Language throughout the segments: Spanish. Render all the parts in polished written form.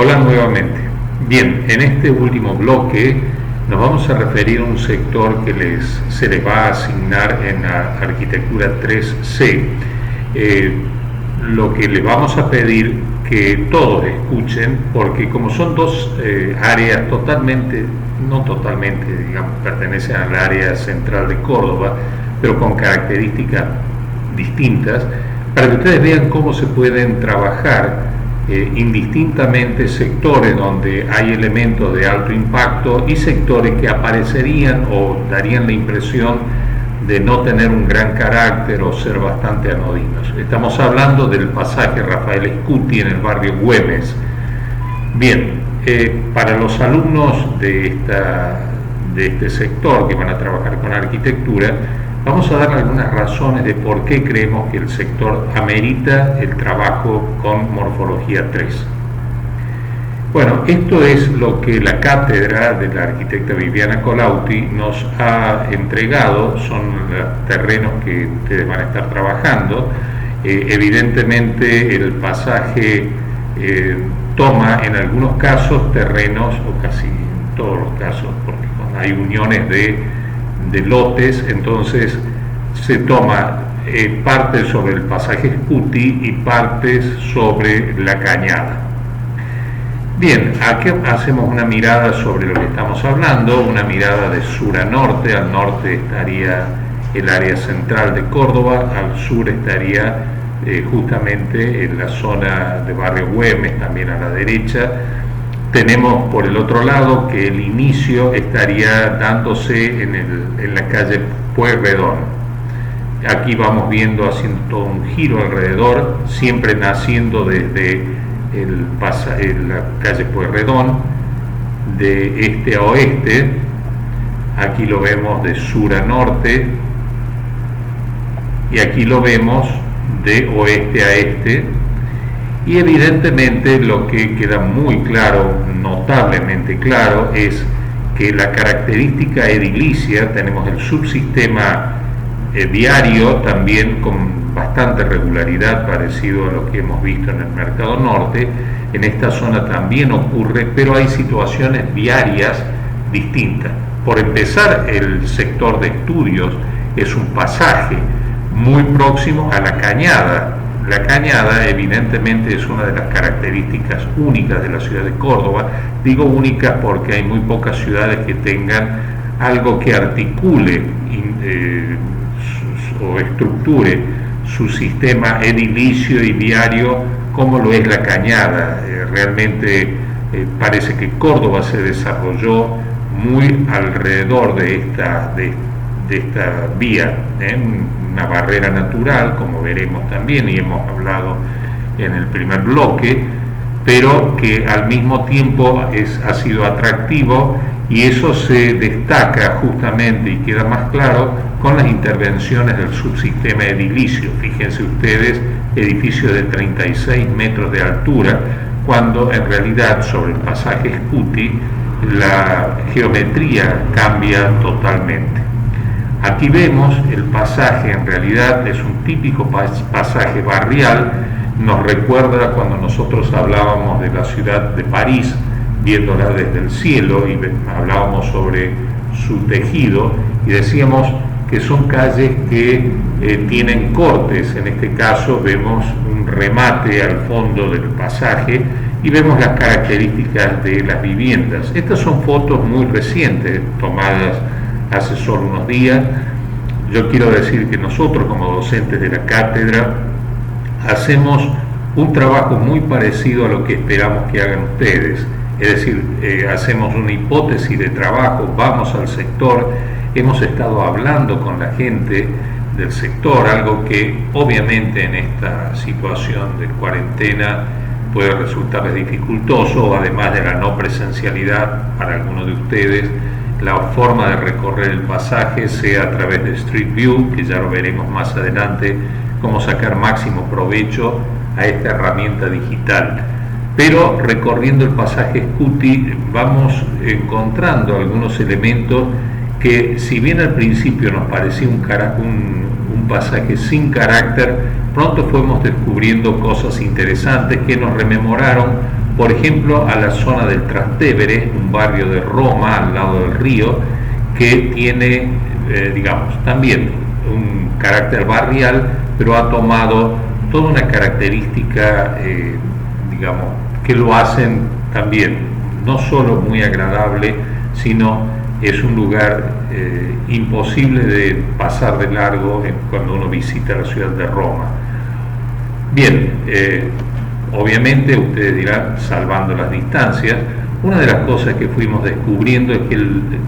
Hola nuevamente. Bien, en este último bloque nos vamos a referir a un sector que se les va a asignar en la arquitectura 3C. Lo que les vamos a pedir que todos escuchen, porque como son dos áreas no totalmente, digamos, pertenecen al área central de Córdoba, pero con características distintas, para que ustedes vean cómo se pueden trabajar indistintamente sectores donde hay elementos de alto impacto y sectores que aparecerían o darían la impresión de no tener un gran carácter o ser bastante anodinos. Estamos hablando del pasaje Rafael Scuti en el barrio Güemes. Bien, para los alumnos de este sector que van a trabajar con arquitectura, vamos a dar algunas razones de por qué creemos que el sector amerita el trabajo con morfología 3. Bueno, esto es lo que la cátedra de la arquitecta Viviana Colautti nos ha entregado, son los terrenos que ustedes van a estar trabajando. Evidentemente el pasaje toma en algunos casos terrenos, o casi en todos los casos, porque cuando hay uniones de lotes, entonces se toma partes sobre el pasaje Scuti y partes sobre la cañada. Bien, aquí hacemos una mirada sobre lo que estamos hablando, una mirada de sur a norte. Al norte estaría el área central de Córdoba, al sur estaría justamente en la zona de barrio Güemes, también a la derecha. Tenemos por el otro lado que el inicio estaría dándose en la calle Pueyrredón. Aquí vamos viendo, haciendo todo un giro alrededor, siempre naciendo desde la calle Pueyrredón, de este a oeste. Aquí lo vemos de sur a norte y aquí lo vemos de oeste a este. Y evidentemente lo que queda muy claro, notablemente claro, es que la característica edilicia, tenemos el subsistema viario también con bastante regularidad, parecido a lo que hemos visto en el Mercado Norte. En esta zona también ocurre, pero hay situaciones viarias distintas. Por empezar, el sector de estudios es un pasaje muy próximo a la cañada. La cañada evidentemente es una de las características únicas de la ciudad de Córdoba. Digo únicas porque hay muy pocas ciudades que tengan algo que articule o estructure su sistema edilicio y viario como lo es la cañada. Realmente parece que Córdoba se desarrolló muy alrededor de esta vía, una barrera natural, como veremos también y hemos hablado en el primer bloque, pero que al mismo tiempo ha sido atractivo, y eso se destaca justamente y queda más claro con las intervenciones del subsistema edilicio. Fíjense ustedes, edificio de 36 metros de altura, cuando en realidad sobre el pasaje Scuti la geometría cambia totalmente. Aquí vemos el pasaje, en realidad es un típico pasaje barrial, nos recuerda cuando nosotros hablábamos de la ciudad de París, viéndola desde el cielo, y hablábamos sobre su tejido y decíamos que son calles que tienen cortes. En este caso vemos un remate al fondo del pasaje y vemos las características de las viviendas. Estas son fotos muy recientes, tomadas hace solo unos días. Yo quiero decir que nosotros, como docentes de la cátedra, hacemos un trabajo muy parecido a lo que esperamos que hagan ustedes. Es decir, hacemos una hipótesis de trabajo, vamos al sector, hemos estado hablando con la gente del sector, algo que obviamente en esta situación de cuarentena puede resultarles dificultoso, además de la no presencialidad para algunos de ustedes. La forma de recorrer el pasaje sea a través de Street View, que ya lo veremos más adelante, cómo sacar máximo provecho a esta herramienta digital. Pero recorriendo el pasaje Scuti vamos encontrando algunos elementos que, si bien al principio nos parecía un pasaje sin carácter, pronto fuimos descubriendo cosas interesantes que nos rememoraron por ejemplo, a la zona del Trastevere, un barrio de Roma al lado del río, que tiene, digamos, también un carácter barrial, pero ha tomado toda una característica, digamos, que lo hacen también no solo muy agradable, sino es un lugar imposible de pasar de largo cuando uno visita la ciudad de Roma. Bien, obviamente ustedes dirán, salvando las distancias, una de las cosas que fuimos descubriendo es que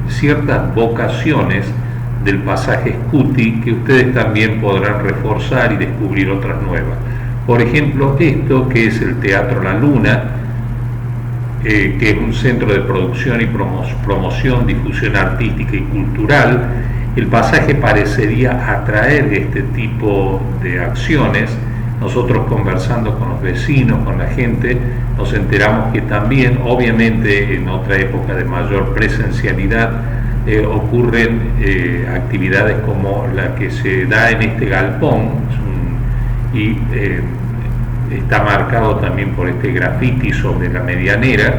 ciertas vocaciones del pasaje Scuti que ustedes también podrán reforzar y descubrir otras nuevas. Por ejemplo, esto que es el Teatro La Luna, que es un centro de producción y promoción, difusión artística y cultural. El pasaje parecería atraer este tipo de acciones. Nosotros, conversando con los vecinos, con la gente, nos enteramos que también, obviamente en otra época de mayor presencialidad, ocurren actividades como la que se da en este galpón, y está marcado también por este grafiti sobre la medianera,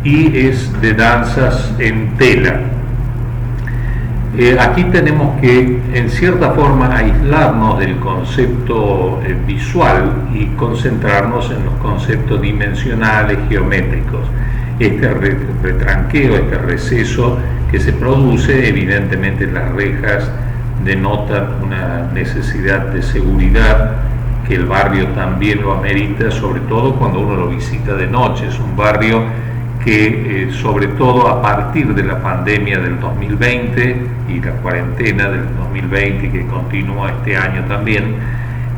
y es de danzas en tela. Aquí tenemos que, en cierta forma, aislarnos del concepto visual y concentrarnos en los conceptos dimensionales, geométricos. Este retranqueo, este receso que se produce, evidentemente las rejas denotan una necesidad de seguridad, que el barrio también lo amerita, sobre todo cuando uno lo visita de noche. Es un barrio que, sobre todo a partir de la pandemia del 2020 y la cuarentena del 2020 que continúa este año también,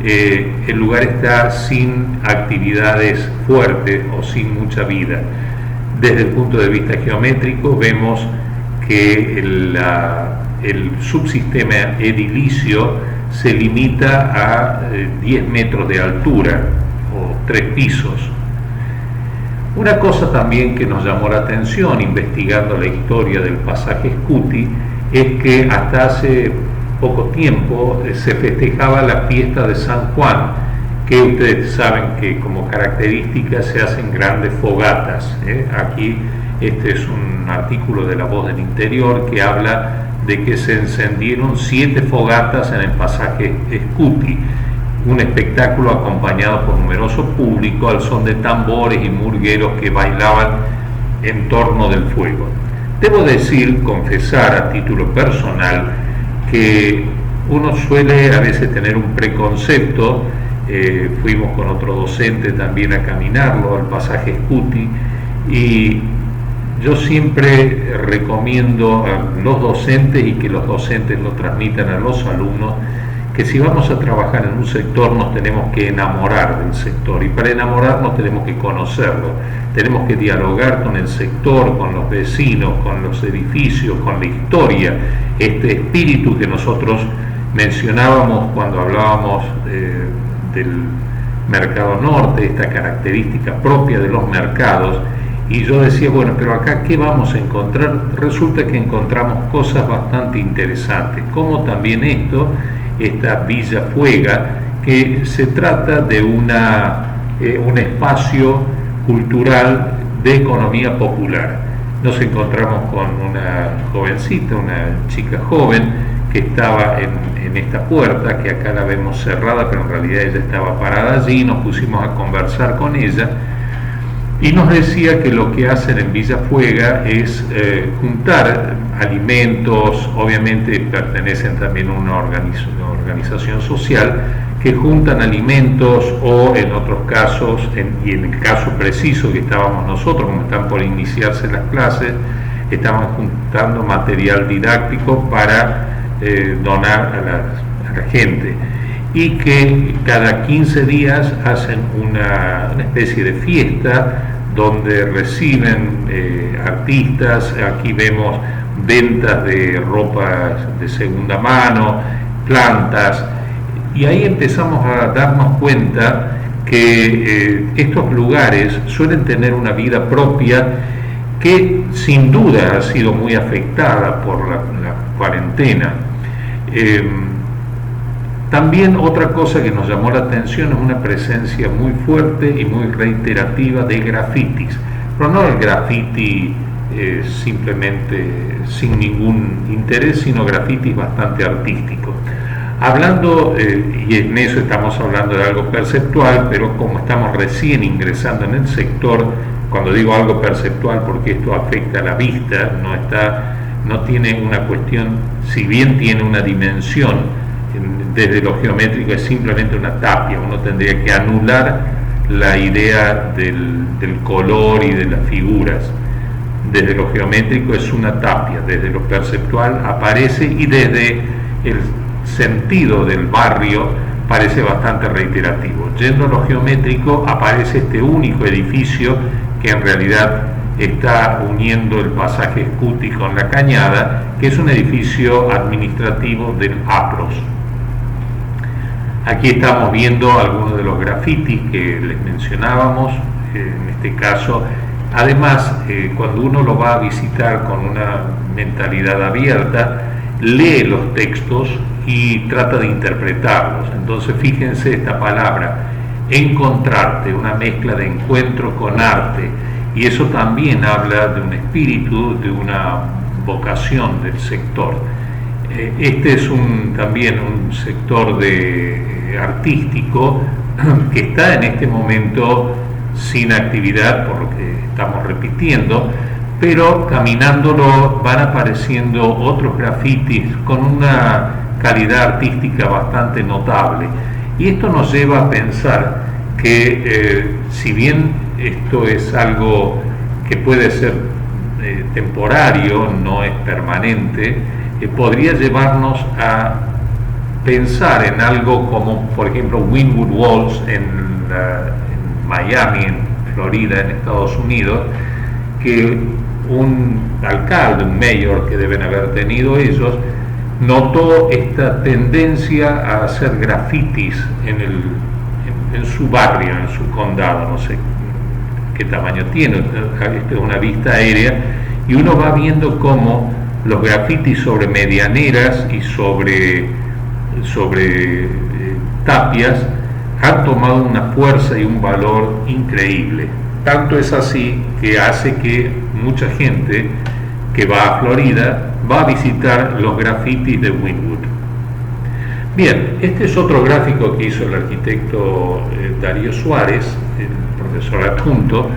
el lugar está sin actividades fuertes o sin mucha vida. Desde el punto de vista geométrico vemos que el subsistema edilicio se limita a 10 metros de altura o 3 pisos. Una cosa también que nos llamó la atención investigando la historia del pasaje Scuti es que hasta hace poco tiempo se festejaba la fiesta de San Juan, que ustedes saben que como característica se hacen grandes fogatas. Aquí este es un artículo de La Voz del Interior que habla de que se encendieron 7 fogatas en el pasaje Scuti, un espectáculo acompañado por numeroso público al son de tambores y murgueros que bailaban en torno del fuego. Debo decir, confesar a título personal, que uno suele a veces tener un preconcepto. Fuimos con otro docente también a caminarlo al pasaje Scuti, y yo siempre recomiendo a los docentes, y que los docentes lo transmitan a los alumnos, que si vamos a trabajar en un sector nos tenemos que enamorar del sector, y para enamorarnos tenemos que conocerlo, tenemos que dialogar con el sector, con los vecinos, con los edificios, con la historia, este espíritu que nosotros mencionábamos cuando hablábamos del mercado norte, esta característica propia de los mercados. Y yo decía, bueno, pero acá ¿qué vamos a encontrar? Resulta que encontramos cosas bastante interesantes, como también esta Villa Fuega, que se trata de un espacio cultural de economía popular. Nos encontramos con una jovencita, una chica joven, que estaba en esta puerta, que acá la vemos cerrada, pero en realidad ella estaba parada allí. Nos pusimos a conversar con ella, y nos decía que lo que hacen en Villa Fuega es juntar alimentos. Obviamente pertenecen también a una organización social que juntan alimentos, o en otros casos, y en el caso preciso que estábamos nosotros, como están por iniciarse las clases, estaban juntando material didáctico para donar a la gente, y que cada 15 días hacen una especie de fiesta donde reciben artistas. Aquí vemos ventas de ropa de segunda mano, plantas, y ahí empezamos a darnos cuenta que estos lugares suelen tener una vida propia que sin duda ha sido muy afectada por la cuarentena. También otra cosa que nos llamó la atención es una presencia muy fuerte y muy reiterativa de grafitis, pero no el graffiti simplemente sin ningún interés, sino grafitis bastante artísticos. Hablando, y en eso estamos hablando de algo perceptual, pero como estamos recién ingresando en el sector, cuando digo algo perceptual porque esto afecta a la vista, no tiene una cuestión, si bien tiene una dimensión, desde lo geométrico es simplemente una tapia, uno tendría que anular la idea del color y de las figuras. Desde lo geométrico es una tapia, desde lo perceptual aparece, y desde el sentido del barrio parece bastante reiterativo. Yendo a lo geométrico aparece este único edificio que en realidad está uniendo el pasaje Scuti con la Cañada, que es un edificio administrativo del APROS. Aquí estamos viendo algunos de los grafitis que les mencionábamos, en este caso. Además, cuando uno lo va a visitar con una mentalidad abierta, lee los textos y trata de interpretarlos. Entonces, fíjense esta palabra, encontrarte, una mezcla de encuentro con arte, y eso también habla de un espíritu, de una vocación del sector. Este es también un sector artístico que está en este momento sin actividad, por lo que estamos repitiendo, pero caminándolo van apareciendo otros grafitis con una calidad artística bastante notable, y esto nos lleva a pensar que si bien esto es algo que puede ser temporario, no es permanente, podría llevarnos a pensar en algo como, por ejemplo, Wynwood Walls en Miami, en Florida, en Estados Unidos, que un alcalde, un mayor que deben haber tenido ellos, notó esta tendencia a hacer grafitis en su barrio, en su condado, no sé qué tamaño tiene, esto es una vista aérea, y uno va viendo cómo los grafitis sobre medianeras y sobre tapias han tomado una fuerza y un valor increíble. Tanto es así que hace que mucha gente que va a Florida va a visitar los grafitis de Wynwood. Bien, este es otro gráfico que hizo el arquitecto Darío Suárez, el profesor adjunto,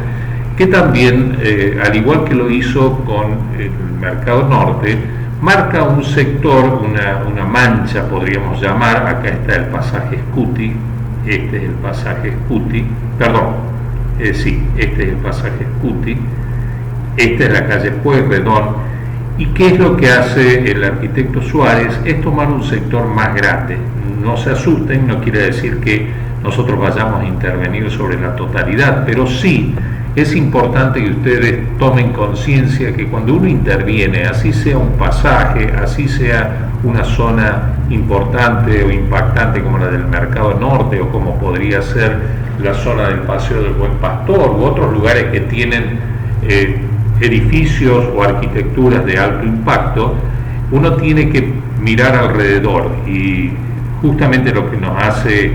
que también, al igual que lo hizo con el Mercado Norte, marca un sector, una mancha podríamos llamar. Acá está el pasaje Scuti, este es el pasaje Scuti, perdón, sí, este es el pasaje Scuti, esta es la calle Pueyrredón. ¿Y qué es lo que hace el arquitecto Suárez? Es tomar un sector más grande. No se asusten, no quiere decir que nosotros vayamos a intervenir sobre la totalidad, pero sí es importante que ustedes tomen conciencia que cuando uno interviene, así sea un pasaje, así sea una zona importante o impactante como la del Mercado Norte, o como podría ser la zona del Paseo del Buen Pastor, u otros lugares que tienen edificios o arquitecturas de alto impacto, uno tiene que mirar alrededor, y justamente lo que nos hace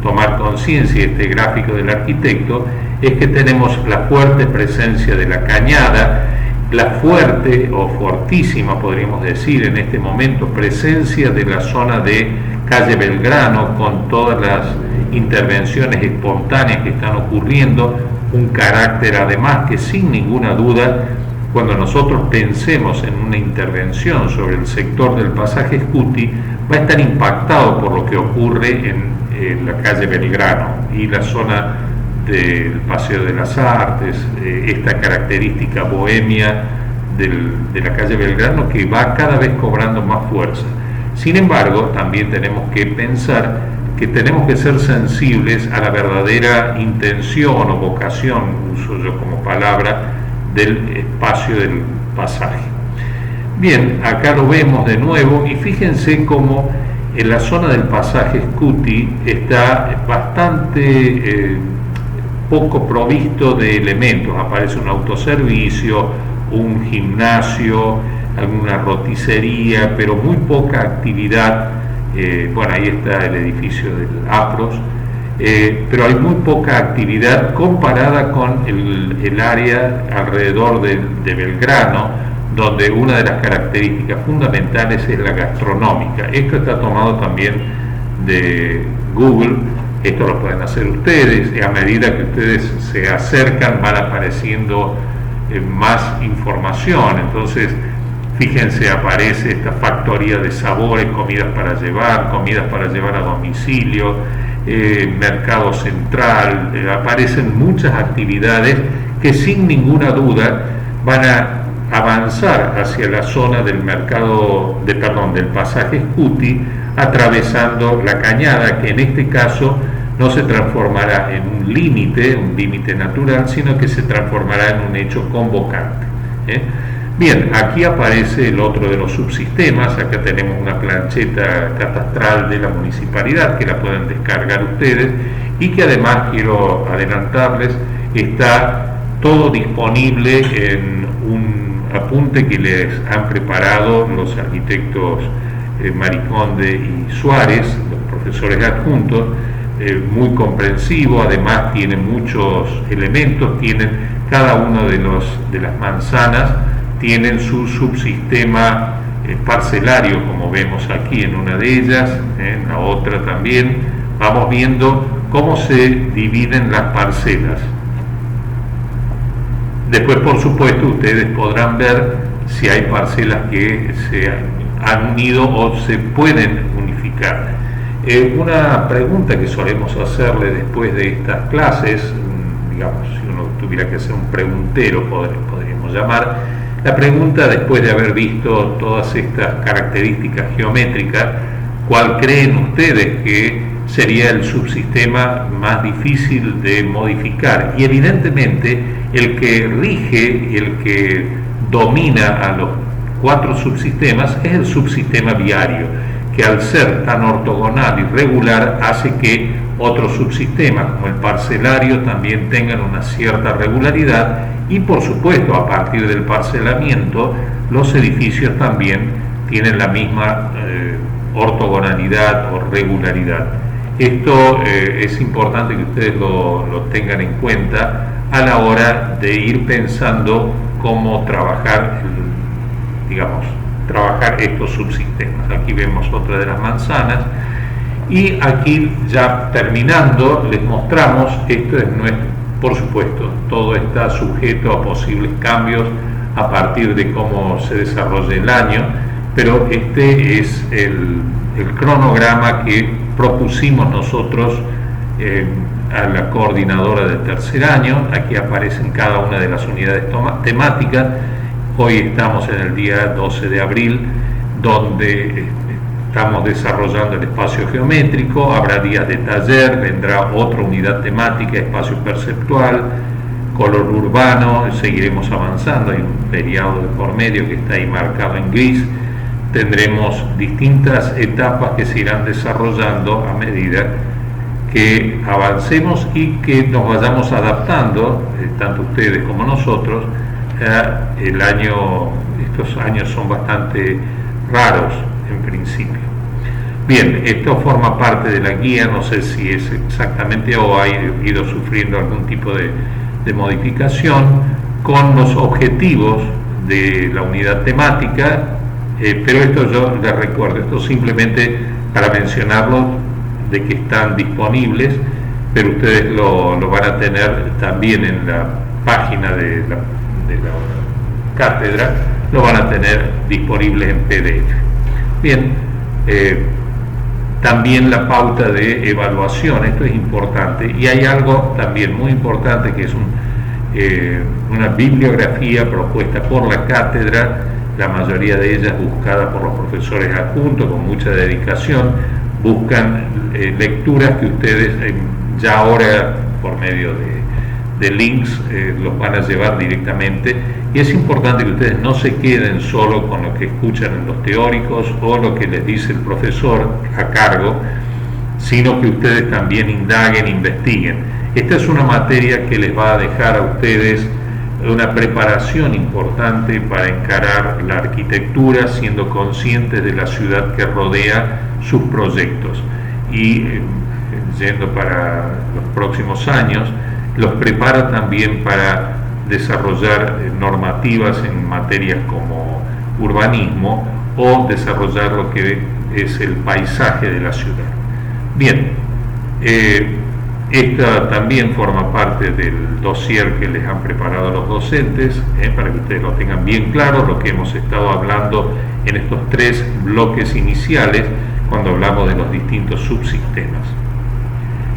tomar conciencia este gráfico del arquitecto es que tenemos la fuerte presencia de la Cañada, la fuerte o fortísima, podríamos decir en este momento, presencia de la zona de calle Belgrano, con todas las intervenciones espontáneas que están ocurriendo, un carácter además que sin ninguna duda, cuando nosotros pensemos en una intervención sobre el sector del pasaje Scuti, va a estar impactado por lo que ocurre en la calle Belgrano y la zona del Paseo de las Artes, esta característica bohemia de la calle Belgrano, que va cada vez cobrando más fuerza. Sin embargo, también tenemos que pensar que tenemos que ser sensibles a la verdadera intención o vocación, uso yo como palabra, del espacio del pasaje. Bien, acá lo vemos de nuevo, y fíjense cómo en la zona del pasaje Scuti está bastante poco provisto de elementos. Aparece un autoservicio, un gimnasio, alguna roticería, pero muy poca actividad Bueno, ahí está el edificio del APROS, pero hay muy poca actividad comparada con el área alrededor de Belgrano, donde una de las características fundamentales es la gastronómica. Esto está tomado también de Google. Esto lo pueden hacer ustedes, y a medida que ustedes se acercan van apareciendo más información. Entonces, fíjense, aparece esta factoría de sabores, comidas para llevar a domicilio, mercado central, aparecen muchas actividades que sin ninguna duda van a avanzar hacia la zona del del pasaje Scuti, atravesando la cañada, que en este caso no se transformará en un límite natural, sino que se transformará en un hecho convocante. Bien, aquí aparece el otro de los subsistemas. Acá tenemos una plancheta catastral de la municipalidad que la pueden descargar ustedes, y que además, quiero adelantarles, está todo disponible en un apunte que les han preparado los arquitectos Mariconde y Suárez, los profesores adjuntos, muy comprensivo. Además tiene muchos elementos, cada uno de las manzanas tienen su subsistema parcelario, como vemos aquí en una de ellas, en la otra también. Vamos viendo cómo se dividen las parcelas. Después, por supuesto, ustedes podrán ver si hay parcelas que se han unido o se pueden unificar. Una pregunta que solemos hacerle después de estas clases, digamos, si uno tuviera que hacer un preguntero, podríamos llamar, la pregunta, después de haber visto todas estas características geométricas, ¿cuál creen ustedes que sería el subsistema más difícil de modificar? Y evidentemente el que rige y el que domina a los 4 subsistemas es el subsistema viario, que al ser tan ortogonal y regular hace que otros subsistemas como el parcelario también tengan una cierta regularidad, y por supuesto a partir del parcelamiento los edificios también tienen la misma ortogonalidad o regularidad. Esto es importante que ustedes lo tengan en cuenta a la hora de ir pensando cómo trabajar estos subsistemas. Aquí vemos otra de las manzanas, y aquí, ya terminando, les mostramos, esto es por supuesto, todo está sujeto a posibles cambios a partir de cómo se desarrolle el año, pero este es el cronograma que propusimos nosotros a la coordinadora del tercer año. Aquí aparecen cada una de las unidades temáticas. Hoy estamos en el día 12 de abril, donde estamos desarrollando el espacio geométrico. Habrá días de taller, vendrá otra unidad temática, espacio perceptual, color urbano, seguiremos avanzando. Hay un periodo de por medio que está ahí marcado en gris. Tendremos distintas etapas que se irán desarrollando a medida que avancemos y que nos vayamos adaptando, tanto ustedes como nosotros. Estos años son bastante raros en principio. Bien, esto forma parte de la guía, no sé si es exactamente o ha ido sufriendo algún tipo de modificación con los objetivos de la unidad temática, pero esto yo les recuerdo, esto simplemente para mencionarlo, de que están disponibles, pero ustedes lo van a tener también en la página de la cátedra, lo van a tener disponibles en PDF. Bien, también la pauta de evaluación, esto es importante, y hay algo también muy importante que es una bibliografía propuesta por la cátedra, la mayoría de ellas buscada por los profesores adjuntos con mucha dedicación. Buscan lecturas que ustedes ya ahora por medio de links los van a llevar directamente, y es importante que ustedes no se queden solo con lo que escuchan en los teóricos o lo que les dice el profesor a cargo, sino que ustedes también indaguen, investiguen. Esta es una materia que les va a dejar a ustedes una preparación importante para encarar la arquitectura, siendo conscientes de la ciudad que rodea sus proyectos. Y yendo para los próximos años, los prepara también para desarrollar normativas en materias como urbanismo o desarrollar lo que es el paisaje de la ciudad. Bien, esta también forma parte del dossier que les han preparado los docentes, para que ustedes lo tengan bien claro, lo que hemos estado hablando en estos 3 bloques iniciales cuando hablamos de los distintos subsistemas.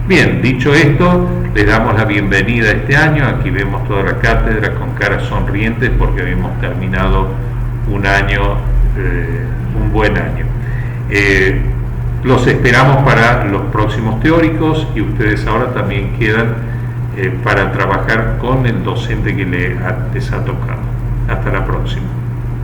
Bien, dicho esto, les damos la bienvenida a este año. Aquí vemos toda la cátedra con caras sonrientes porque habíamos terminado un año, un buen año. Los esperamos para los próximos teóricos y ustedes ahora también quedan para trabajar con el docente que les ha tocado. Hasta la próxima.